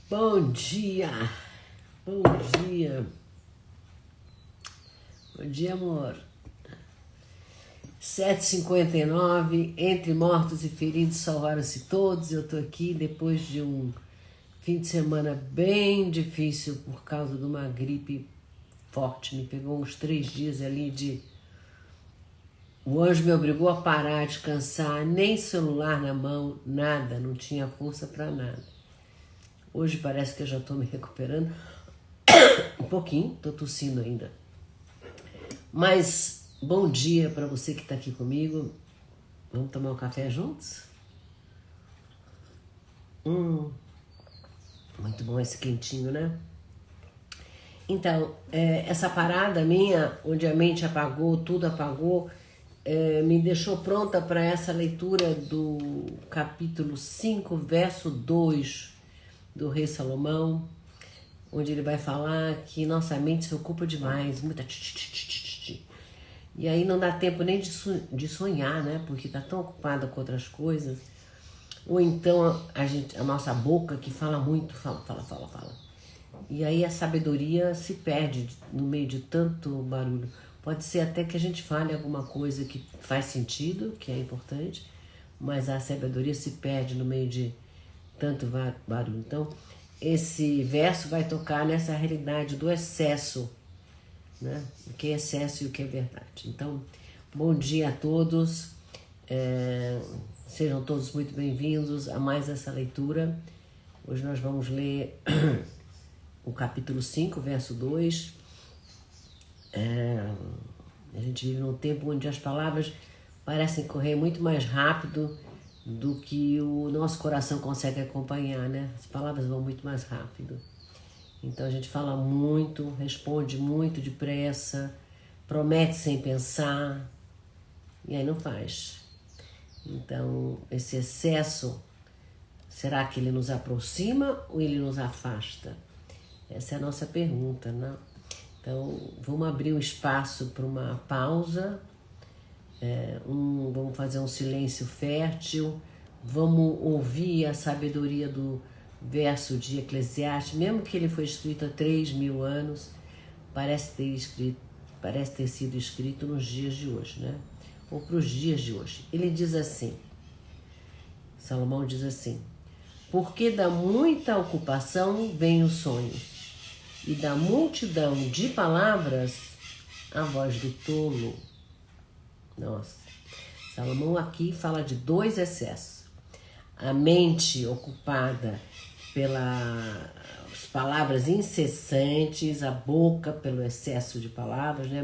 Bom dia, bom dia, bom dia, amor. 7h59, entre mortos e feridos salvaram-se todos. Eu tô aqui depois de um fim de semana bem difícil por causa de uma gripe forte. Me pegou uns 3 dias ali de... O anjo me obrigou a parar, a descansar, nem celular na mão, nada, não tinha força para nada. Hoje parece que eu já estou me recuperando um pouquinho, estou tossindo ainda. Mas bom dia para você que está aqui comigo. Vamos tomar um café juntos? Muito bom esse quentinho, né? Então, essa parada minha, onde a mente apagou, tudo apagou, me deixou pronta para essa leitura do capítulo 5, verso 2 do Rei Salomão, onde ele vai falar que nossa mente se ocupa demais, muita e aí não dá tempo nem de sonhar, né? Porque tá tão ocupada com outras coisas. Ou então a nossa boca que fala muito, fala. E aí a sabedoria se perde no meio de tanto barulho. Pode ser até que a gente fale alguma coisa que faz sentido, que é importante, mas a sabedoria se perde no meio de tanto barulho. Então, esse verso vai tocar nessa realidade do excesso, né? O que é excesso e o que é verdade. Então, bom dia a todos, sejam todos muito bem-vindos a mais essa leitura. Hoje nós vamos ler o capítulo 5, verso 2. A gente vive num tempo onde as palavras parecem correr muito mais rápido do que o nosso coração consegue acompanhar, né? As palavras vão muito mais rápido. Então a gente fala muito, responde muito depressa, promete sem pensar, e aí não faz. Então esse excesso, será que ele nos aproxima ou ele nos afasta? Essa é a nossa pergunta, né? Então vamos abrir um espaço para uma pausa. Vamos fazer um silêncio fértil, vamos ouvir a sabedoria do verso de Eclesiastes, mesmo que ele foi escrito há 3.000 anos, parece ter sido escrito nos dias de hoje, né? Ou para os dias de hoje. Ele diz assim, Salomão diz assim: porque da muita ocupação vem o sonho, e da multidão de palavras a voz do tolo. Nossa, Salomão aqui fala de 2 excessos. A mente ocupada pelas palavras incessantes, a boca pelo excesso de palavras, né?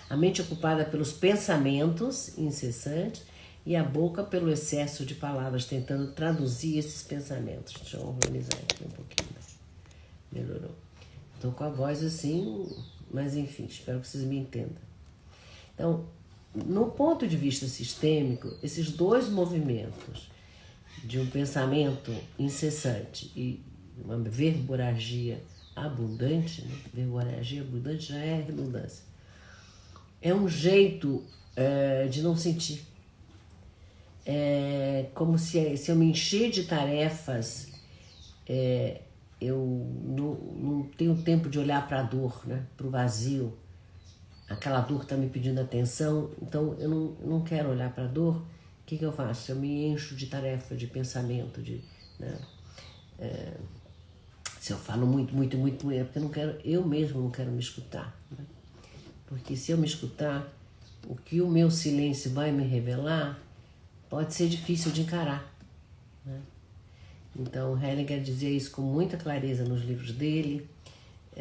A mente ocupada pelos pensamentos incessantes e a boca pelo excesso de palavras, tentando traduzir esses pensamentos. Deixa eu organizar aqui um pouquinho. Melhorou. Estou com a voz assim, mas enfim, espero que vocês me entendam. Então, no ponto de vista sistêmico, esses 2 movimentos de um pensamento incessante e uma verborragia abundante, né? Verborragia abundante já é redundância, é um jeito de não sentir. É como se eu me encher de tarefas, eu não tenho tempo de olhar para a dor, né? Para o vazio. Aquela dor que está me pedindo atenção, então eu não quero olhar para a dor. O que eu faço? Eu me encho de tarefa, de pensamento, né? Se eu falo muito, é porque eu mesmo não quero me escutar, né? Porque se eu me escutar, o que o meu silêncio vai me revelar pode ser difícil de encarar, né? Então Hellinger dizia isso com muita clareza nos livros dele.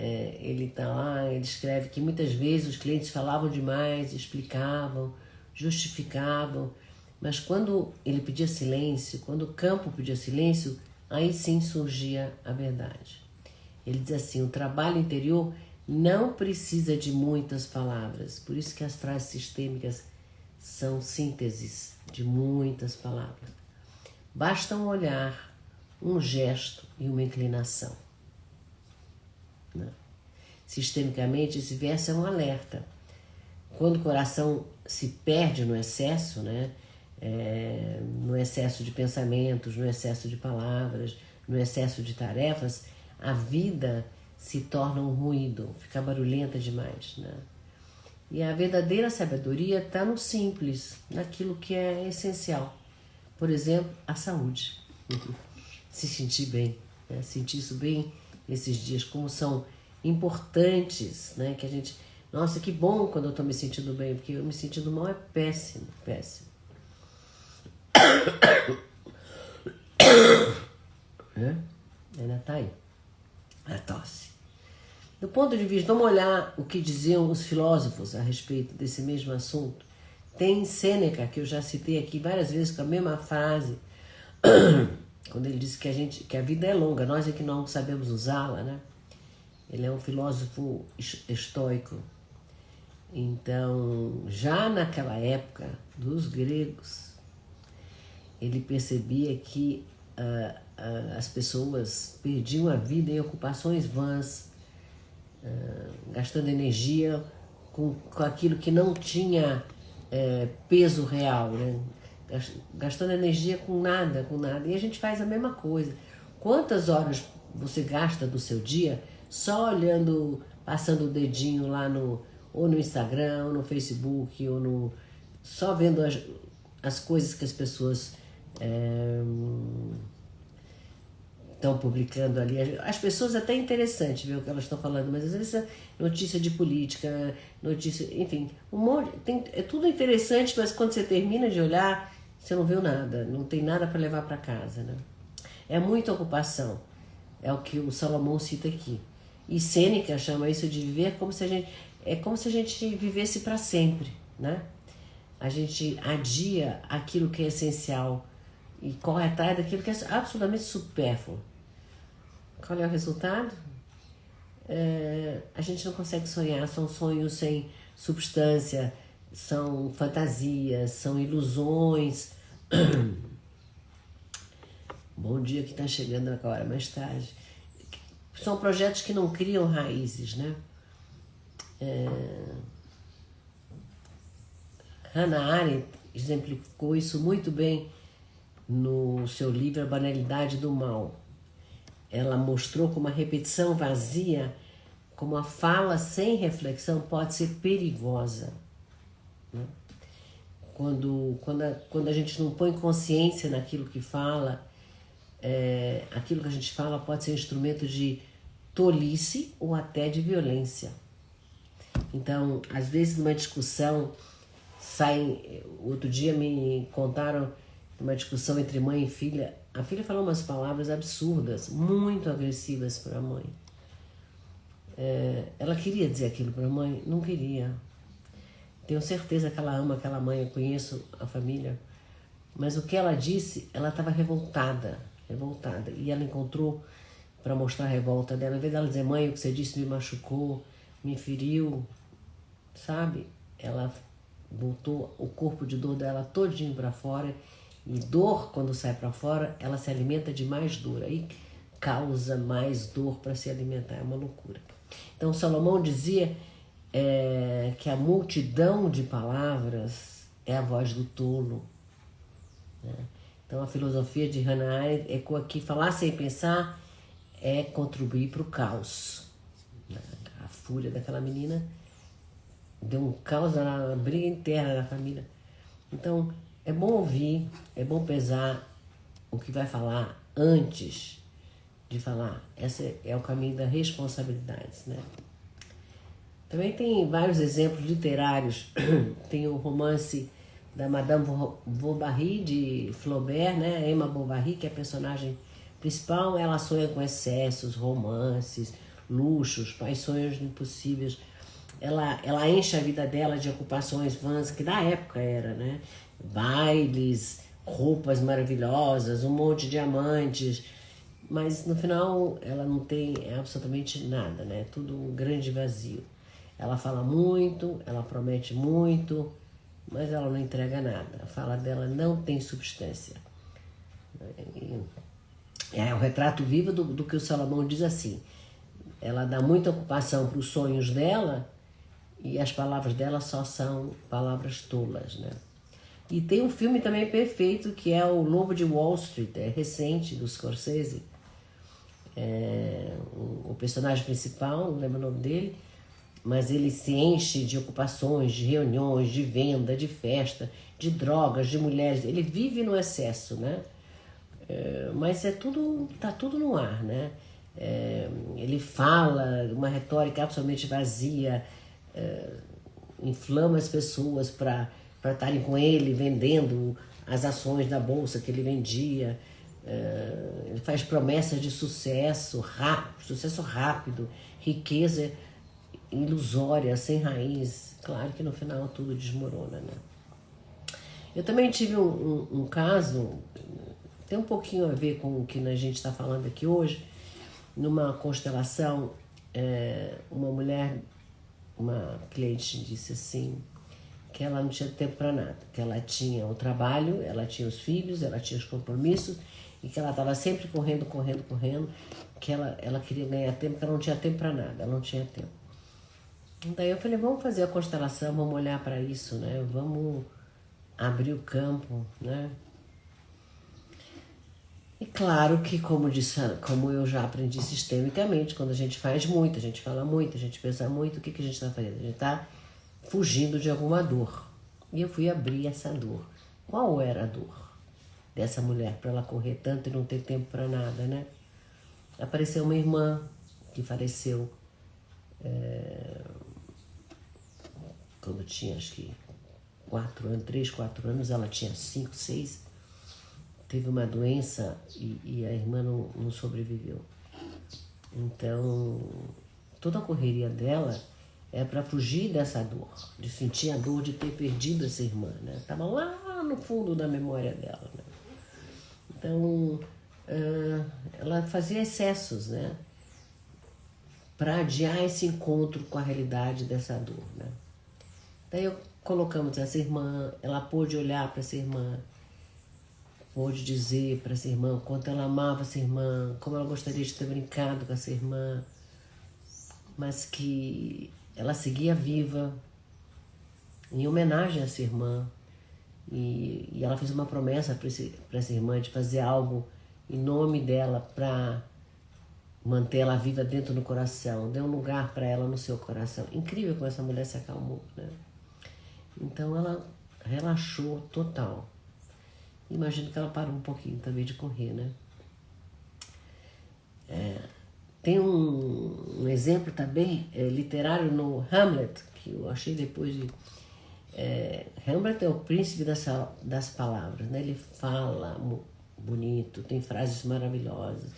Ele está lá, ele escreve que muitas vezes os clientes falavam demais, explicavam, justificavam, mas quando ele pedia silêncio, quando o campo pedia silêncio, aí sim surgia a verdade. Ele diz assim: o trabalho interior não precisa de muitas palavras, por isso que as frases sistêmicas são sínteses de muitas palavras. Basta um olhar, um gesto e uma inclinação. Sistemicamente, esse verso é um alerta. Quando o coração se perde no excesso, né? No excesso de pensamentos, no excesso de palavras, no excesso de tarefas, a vida se torna um ruído, fica barulhenta demais, né? E a verdadeira sabedoria está no simples, naquilo que é essencial. Por exemplo, a saúde. Se sentir bem, né? Sentir isso bem nesses dias, como são importantes, né? Que a gente... Nossa, que bom quando eu estou me sentindo bem, porque eu me sentindo mal é péssimo, péssimo. Ainda tá aí, a tosse. Do ponto de vista, vamos olhar o que diziam os filósofos a respeito desse mesmo assunto. Tem Sêneca, que eu já citei aqui várias vezes com a mesma frase, quando ele disse que a vida é longa, nós é que não sabemos usá-la, né? Ele é um filósofo estoico. Então, já naquela época dos gregos, ele percebia que as pessoas perdiam a vida em ocupações vãs, gastando energia com aquilo que não tinha peso real, né? Gastando energia com nada, com nada. E a gente faz a mesma coisa. Quantas horas você gasta do seu dia só olhando, passando o dedinho lá ou no Instagram, ou no Facebook, ou só vendo as coisas que as pessoas estão publicando ali. As pessoas até é interessante ver o que elas estão falando, mas às vezes é notícia de política, notícia, enfim, é tudo interessante, mas quando você termina de olhar, você não viu nada, não tem nada para levar para casa, né? É muita ocupação, é o que o Salomão cita aqui. E Sêneca chama isso de viver como se a gente vivesse para sempre, né? A gente adia aquilo que é essencial e corre atrás daquilo que é absolutamente supérfluo. Qual é o resultado? A gente não consegue sonhar, são sonhos sem substância, são fantasias, são ilusões. Bom dia que está chegando agora, mais tarde. São projetos que não criam raízes, né? Hannah Arendt exemplificou isso muito bem no seu livro A Banalidade do Mal. Ela mostrou como a repetição vazia, como a fala sem reflexão pode ser perigosa, né? Quando a gente não põe consciência naquilo que fala, aquilo que a gente fala pode ser instrumento de tolice ou até de violência. Então, às vezes numa discussão outro dia me contaram uma discussão entre mãe e filha. A filha falou umas palavras absurdas, muito agressivas para a mãe. Ela queria dizer aquilo para a mãe? Não queria. Tenho certeza que ela ama aquela mãe, eu conheço a família. Mas o que ela disse, ela estava revoltada. E ela encontrou, para mostrar a revolta dela, em vez dela dizer, mãe, o que você disse me machucou, me feriu, sabe? Ela botou o corpo de dor dela todinho para fora. E dor, quando sai para fora, ela se alimenta de mais dor. Aí causa mais dor para se alimentar. É uma loucura. Então, Salomão dizia que a multidão de palavras é a voz do tolo, né? Então, a filosofia de Hannah Arendt ecoa aqui, falar sem pensar é contribuir para o caos. A fúria daquela menina deu um caos, uma briga interna na família. Então, é bom ouvir, é bom pesar o que vai falar antes de falar. Esse é o caminho da responsabilidade, né? Também tem vários exemplos literários. Tem o romance da Madame Bovary, de Flaubert, né? Emma Bovary, que é a personagem principal. Ela sonha com excessos, romances, luxos, paixões impossíveis. Ela enche a vida dela de ocupações vãs, que na época era, né? Bailes, roupas maravilhosas, um monte de diamantes, mas no final ela não tem absolutamente nada, né? Tudo um grande vazio. Ela fala muito, ela promete muito, mas ela não entrega nada. A fala dela não tem substância. É o retrato vivo do que o Salomão diz assim. Ela dá muita ocupação para os sonhos dela e as palavras dela só são palavras tolas, né? E tem um filme também perfeito que é o Lobo de Wall Street, é recente, do Scorsese. O personagem principal, não lembro o nome dele, mas ele se enche de ocupações, de reuniões, de venda, de festa, de drogas, de mulheres. Ele vive no excesso, né? Mas tá tudo no ar, né? Ele fala uma retórica absolutamente vazia, inflama as pessoas para estarem com ele, vendendo as ações da bolsa que ele vendia. Ele faz promessas de sucesso rápido, riqueza ilusória, sem raiz. Claro que no final tudo desmorona, né? Eu também tive um caso, tem um pouquinho a ver com o que a gente está falando aqui hoje. Numa constelação, uma mulher, uma cliente disse assim, que ela não tinha tempo para nada, que ela tinha o trabalho, ela tinha os filhos, ela tinha os compromissos, e que ela estava sempre correndo, que ela queria ganhar tempo, que ela não tinha tempo para nada, ela não tinha tempo. Daí eu falei, vamos fazer a constelação, vamos olhar para isso, né? Vamos abrir o campo, né? E claro que, como eu já aprendi sistemicamente, quando a gente faz muito, a gente fala muito, a gente pensa muito, o que a gente está fazendo? A gente está fugindo de alguma dor. E eu fui abrir essa dor. Qual era a dor dessa mulher para ela correr tanto e não ter tempo para nada, né? Apareceu uma irmã que faleceu quando tinha, acho que 3, 4 anos, ela tinha 5, 6. Teve uma doença e a irmã não sobreviveu. Então, toda a correria dela é para fugir dessa dor, de sentir a dor de ter perdido essa irmã, né? Estava lá no fundo da memória dela, né? Então, ela fazia excessos, né? Para adiar esse encontro com a realidade dessa dor, né? Daí colocamos essa irmã, ela pôde olhar para essa irmã, pôde dizer para essa irmã o quanto ela amava essa irmã, como ela gostaria de ter brincado com essa irmã, mas que ela seguia viva em homenagem a essa irmã. E ela fez uma promessa para essa irmã de fazer algo em nome dela para manter ela viva dentro do coração, deu um lugar para ela no seu coração. Incrível como essa mulher se acalmou, né? Então ela relaxou total. Imagino que ela parou um pouquinho também de correr, né? Tem um exemplo também literário no Hamlet, que eu achei depois de... Hamlet é o príncipe das palavras, né? Ele fala bonito, tem frases maravilhosas,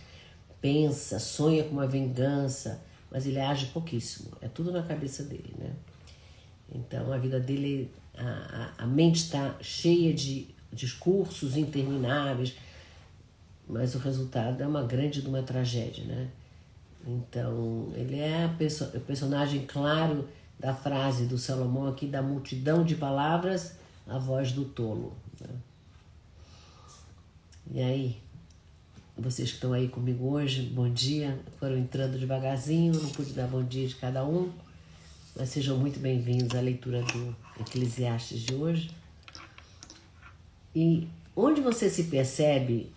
pensa, sonha com uma vingança, mas ele age pouquíssimo. É tudo na cabeça dele, né? Então a vida dele, a mente está cheia de discursos intermináveis, mas o resultado é uma grande de uma tragédia, né? Então ele é o personagem claro da frase do Salomão aqui, da multidão de palavras, a voz do tolo, né? E aí, vocês que estão aí comigo hoje, bom dia, foram entrando devagarzinho, não pude dar bom dia de cada um, mas sejam muito bem-vindos à leitura do Eclesiastes de hoje. E onde você se percebe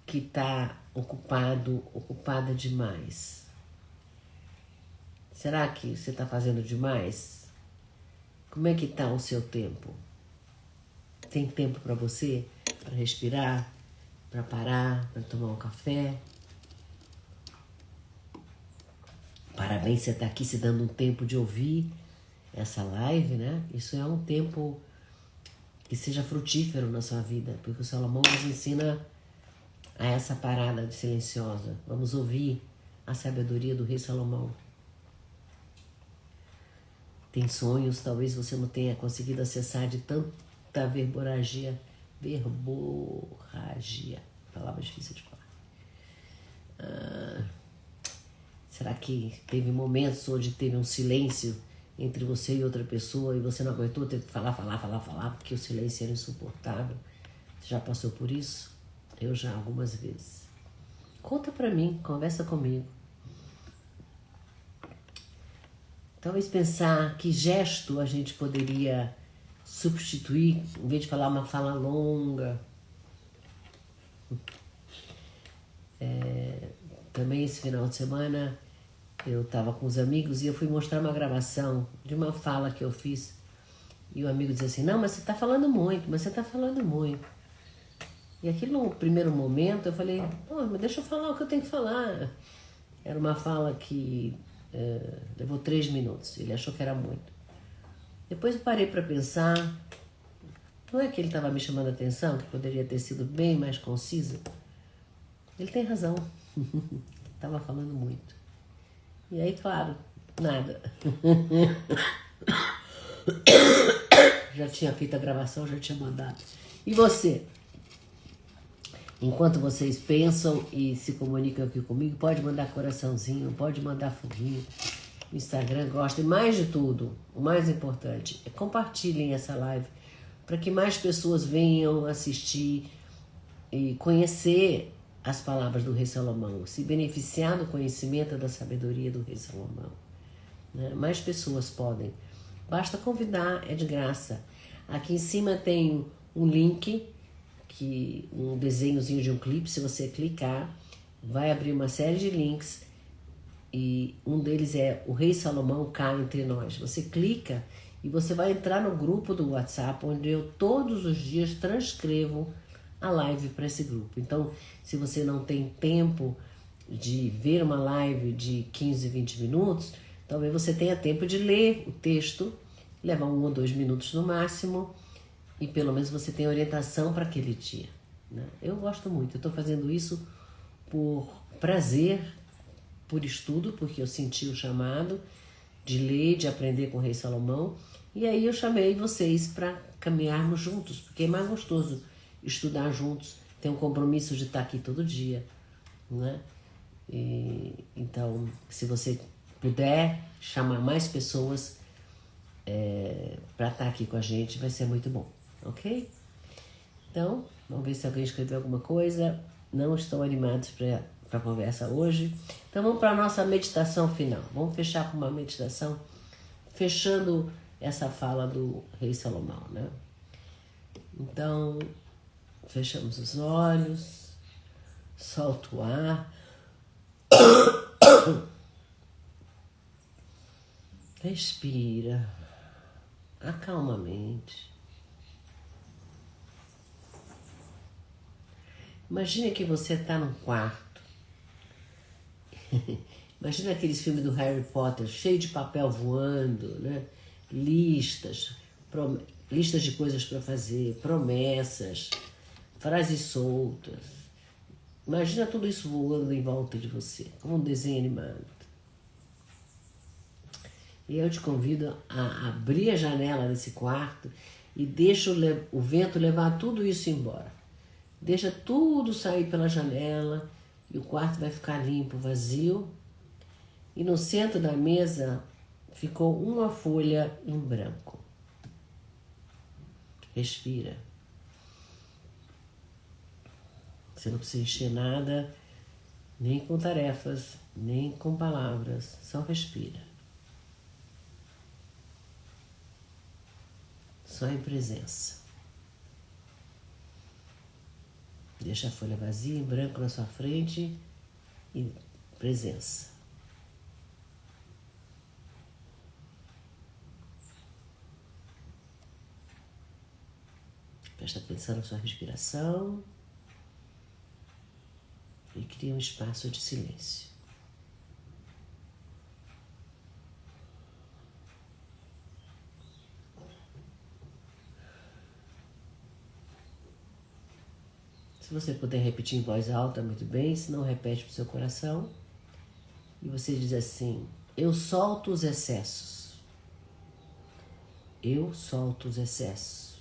que está ocupada demais? Será que você está fazendo demais? Como é que está o seu tempo? Tem tempo para você? Para respirar? Para parar? Para tomar um café? Parabéns, você está aqui se dando um tempo de ouvir essa live, né? Isso é um tempo que seja frutífero na sua vida, porque o Salomão nos ensina a essa parada silenciosa. Vamos ouvir a sabedoria do rei Salomão. Tem sonhos, talvez você não tenha conseguido acessar de tanta verborragia, palavra difícil de falar. Será que teve momentos onde teve um silêncio entre você e outra pessoa e você não aguentou, teve que falar, porque o silêncio era insuportável? Você já passou por isso? Eu já, algumas vezes. Conta pra mim, conversa comigo. Talvez pensar que gesto a gente poderia substituir, em vez de falar uma fala longa. também esse final de semana eu estava com os amigos e eu fui mostrar uma gravação de uma fala que eu fiz. E o amigo disse assim, não, mas você está falando muito, mas você está falando muito. E aquilo no primeiro momento eu falei, pô, mas deixa eu falar o que eu tenho que falar. Era uma fala que levou 3 minutos, ele achou que era muito. Depois eu parei para pensar, não é que ele estava me chamando a atenção, que poderia ter sido bem mais concisa? Ele tem razão, estava falando muito. E aí, claro, nada. Já tinha feito a gravação, já tinha mandado. E você? Enquanto vocês pensam e se comunicam aqui comigo, pode mandar coraçãozinho, pode mandar foguinho. O Instagram gosta. E mais de tudo, o mais importante, é compartilhem essa live para que mais pessoas venham assistir e conhecer as palavras do Rei Salomão, se beneficiar do conhecimento e da sabedoria do Rei Salomão. Né? Mais pessoas podem. Basta convidar, é de graça. Aqui em cima tem um link, um desenhozinho de um clipe. Se você clicar, vai abrir uma série de links e um deles é o Rei Salomão cá entre nós. Você clica e você vai entrar no grupo do WhatsApp, onde eu todos os dias transcrevo a live para esse grupo. Então, se você não tem tempo de ver uma live de 15, 20 minutos, talvez você tenha tempo de ler o texto, levar 1 ou 2 minutos no máximo, e pelo menos você tem orientação para aquele dia. Né? Eu gosto muito, eu estou fazendo isso por prazer, por estudo, porque eu senti o chamado de ler, de aprender com o Rei Salomão, e aí eu chamei vocês para caminharmos juntos, porque é mais gostoso estudar juntos, ter um compromisso de estar aqui todo dia, né? Então, se você puder chamar mais pessoas para estar aqui com a gente, vai ser muito bom, ok? Então, vamos ver se alguém escreveu alguma coisa. Não estão animados para a conversa hoje. Então, vamos para a nossa meditação final. Vamos fechar com uma meditação, fechando essa fala do Rei Salomão, né? Então, fechamos os olhos, solta o ar, respira, acalma a mente. Imagina que você está num quarto. Imagina aqueles filmes do Harry Potter, cheio de papel voando, né? Listas de coisas para fazer, promessas, frases soltas. Imagina tudo isso voando em volta de você, como um desenho animado. E eu te convido a abrir a janela desse quarto e deixa o vento levar tudo isso embora. Deixa tudo sair pela janela e o quarto vai ficar limpo, vazio. E no centro da mesa ficou uma folha em branco. Respira. Você não precisa encher nada, nem com tarefas, nem com palavras. Só respira. Só em presença. Deixa a folha vazia, em branco na sua frente e presença. Presta atenção na sua respiração e cria um espaço de silêncio. Se você puder repetir em voz alta, muito bem. Se não, repete para o seu coração. E você diz assim: eu solto os excessos. Eu solto os excessos.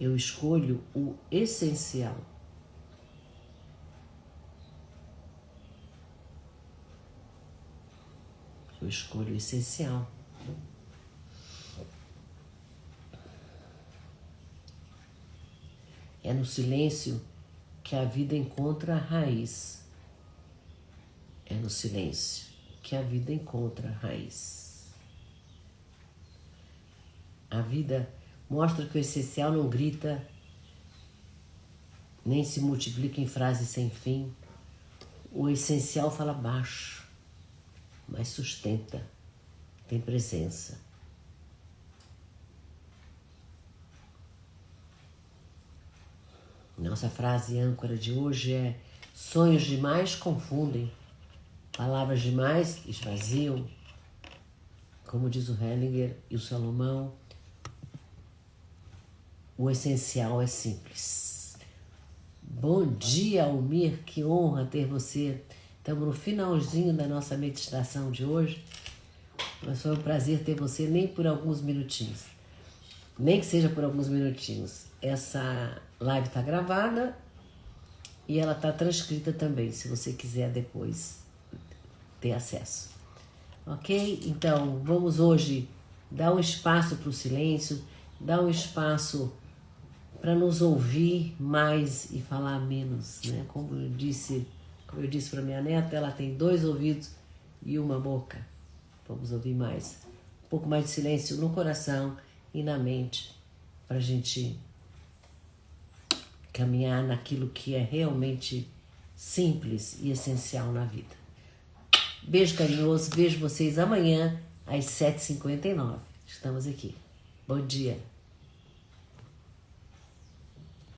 Eu escolho o essencial. Eu escolho o essencial. É no silêncio que a vida encontra a raiz. É no silêncio que a vida encontra a raiz. A vida mostra que o essencial não grita, nem se multiplica em frases sem fim. O essencial fala baixo, mas sustenta, tem presença. Nossa frase âncora de hoje é: sonhos demais confundem, palavras demais esvaziam. Como diz o Hellinger e o Salomão, o essencial é simples. Bom dia, Almir, que honra ter você. Estamos no finalzinho da nossa meditação de hoje, mas foi um prazer ter você, nem por alguns minutinhos. Nem que seja por alguns minutinhos. Essa live está gravada e ela está transcrita também, se você quiser depois ter acesso. Ok? Então, vamos hoje dar um espaço para o silêncio, dar um espaço para nos ouvir mais e falar menos, né? Como eu disse para minha neta, ela tem 2 ouvidos e uma boca. Vamos ouvir mais. Um pouco mais de silêncio no coração e na mente, para a gente caminhar naquilo que é realmente simples e essencial na vida. Beijo carinhoso, vejo vocês amanhã às 7h59. Estamos aqui. Bom dia.